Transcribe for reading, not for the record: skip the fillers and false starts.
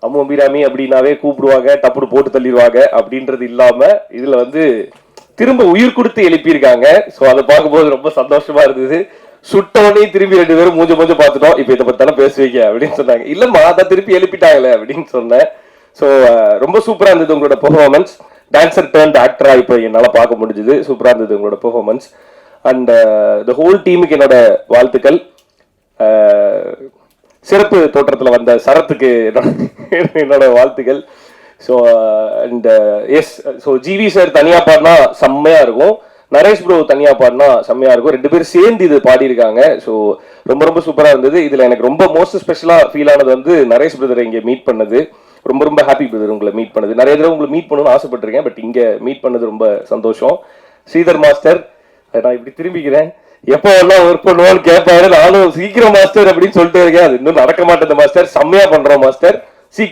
அம்மு அபிராமி அப்படின்னாவே கூப்பிடுவாங்க, டப்புனு போட்டு தள்ளிடுவாங்க அப்படின்றது இல்லாம இதுல வந்து திரும்ப உயிர் கொடுத்து எழுப்பியிருக்காங்க. ஸோ அதை பார்க்கும்போது ரொம்ப சந்தோஷமா இருந்தது. சுட்டோடனே திரும்பி 2 பேரும் மூஞ்ச பார்த்துட்டோம். இப்போ இதை பத்தி தானே பேசுவீங்க அப்படின்னு சொன்னாங்க. இல்லம்மா அதை திருப்பி எழுப்பிட்டாங்களே அப்படின்னு சொன்னேன். ஸோ ரொம்ப சூப்பரா இருந்தது உங்களோட பெர்ஃபார்மன்ஸ். டான்சர் டர்ன்ட் ஆக்டரா இப்போ என்னால் பார்க்க முடிஞ்சுது. சூப்பரா இருந்தது உங்களோட பெர்ஃபார்மன்ஸ். அண்ட் த ஹோல் டீமுக்கு என்னோட வாழ்த்துக்கள். சிறப்பு தோற்றத்தில் வந்த சரத்துக்கு என்னோட வாழ்த்துக்கள். So and yes, so GV sir தனியாக பாடினா செம்மையாக இருக்கும், நரேஷ் ப்ரோ தனியாக பாடினா செம்மையாக இருக்கும். 2 பேரும் சேர்ந்து இது பாடியிருக்காங்க. ஸோ ரொம்ப ரொம்ப சூப்பராக இருந்தது. இதில் எனக்கு ரொம்ப மோஸ்ட் ஸ்பெஷலாக ஃபீல் ஆனது வந்து நரேஷ் பிரதரை இங்கே மீட் பண்ணது. ரொம்ப ரொம்ப ஹாப்பி பிரதர் உங்களை மீட் பண்ணது. நிறைய தடவை உங்களை மீட் பண்ணணும்னு ஆசைப்பட்டிருக்கேன், பட் இங்கே மீட் பண்ணது ரொம்ப சந்தோஷம். ஸ்ரீதர் மாஸ்டர், நான் இப்படி திரும்பிக்கிறேன், எப்போ எல்லாம் ஒர்க் பண்ணுவோம்னு கேட்பாரு. நானும் சீக்கிரம் மாஸ்டர் அப்படின்னு சொல்லிட்டு இருக்கேன். அது இன்னும் நடக்க மாட்டேன் மாஸ்டர், செம்மையா பண்றோம் மாஸ்டர்.